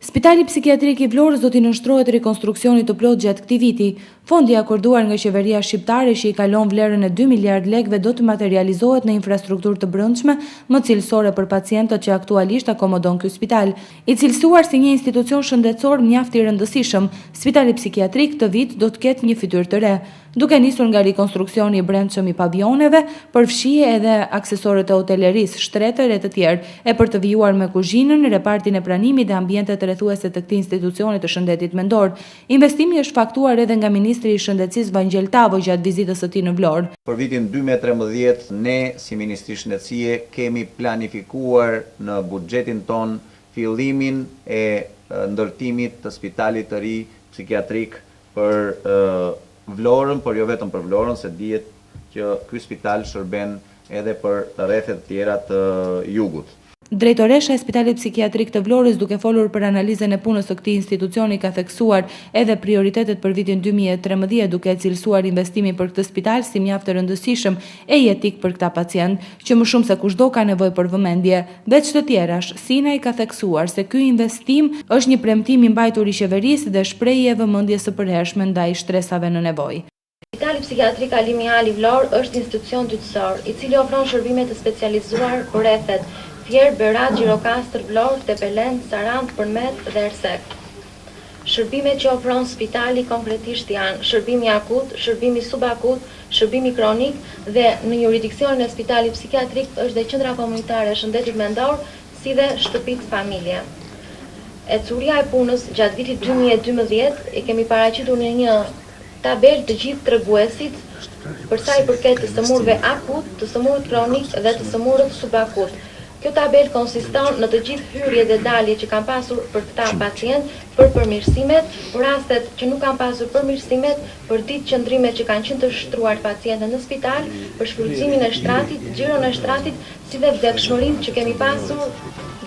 Spitali psikiatrik i Vlorës do t'i nënshtrohet rekonstruksionit të plot gjatë këtij viti. Fondi i akorduar nga qeveria shqiptare që i kalon vlerën e 2 miliard lekëve do të materializohet në infrastrukturë të brendshme më cilësore për pacientët që aktualisht akomodon ky spital. I cilësuar si një institucion shëndetësor mjaft i rëndësishëm, spitali psikiatrik këtë vit do të ketë një fytyrë të re, duke nisur nga rekonstruksioni i brendshëm i pavioneve, përfshije edhe aksesorët e hotelerisë, shtretër e të tjerë, e për të vijuar me kuzhinën, repartin e pranimit dhe ambientet rrethuese të këtij institucioni të shëndetit mendor. Investimi është faktuar edhe nga Ministri i Shëndetësisë Vangjel Tavo gjatë vizitës së tij në Vlorë. Për vitin 2013 ne si Ministri i Shëndetësisë kemi planifikuar në buxhetin ton fillimin e ndërtimit të spitalit të ri psikiatrik për Vlorën, por jo vetëm për Vlorën, se dihet që ky spital shërben edhe për rrethet të tjera të jugut. Drejtoresha e Spitalit Psikiatrik të Vlorës, duke folur për analizën e punës së këtij institucioni, ka theksuar edhe prioritetet për vitin 2013, duke cilësuar investimin për këtë spital si mjaft të rëndësishëm e jetik për këta pacient, që më shumë se kushdo ka nevojë për vëmendje. Veç të tjerash, Sina i ka theksuar se ky investim është një premtim i mbajtur i qeverisë dhe shprehje e vëmendjes së përhershme ndaj shtresave në nevojë. Spitali Psikiatrik Alimi Ali Vlorë është institucion dytësor, i cili ofron shërbime të specializuar për rrethet Fier, Berat, Gjirokastër, Vlorë, Tepelen, Sarand, Përmet dhe Ersek. Shërbimet që ofron spitali konkretisht janë shërbimi akut, shërbimi subakut, shërbimi kronik dhe në jurisdiksionin e Spitalit Psikiatrik është dhe qendra komunitare e shëndetit mendor, si dhe shtëpitë familje. Ecuria e punës gjatë vitit 2012 e kemi paraqitur në një tabel të gjithë treguesit për sa i përket të sëmurëve akut, të sëmurët kronik dhe të sëmurët subakut. Kjo tabel konsiston në të gjithë hyrje dhe dalje që kanë pasur për këta pacient, për përmirësimet, për rastet që nuk kanë pasur përmirësimet, për ditë qëndrimet që kanë qenë të shtruar pacientët në spital, për shfrytëzimin e shtratit, xhiron e shtratit, si dhe vdekshmërinë që kemi pasur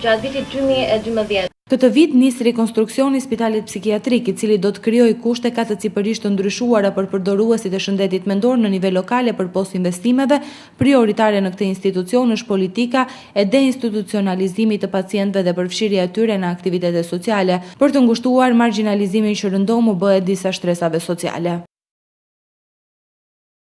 gjatë vitit 2012. Këtë vit nis rekonstruksioni i Spitalit Psikiatrik, i cili do të krijojë kushte katësipërisht të ndryshuara për përdoruesit e shëndetit mendor në nivel lokale përpos investimeve. Prioritare në këtë institucion është politika e deinstitucionalizimit të pacientëve dhe përfshirja e tyre në aktivitete sociale, për të ngushtuar marginalizimin që rëndom u bëhet disa shtresave sociale.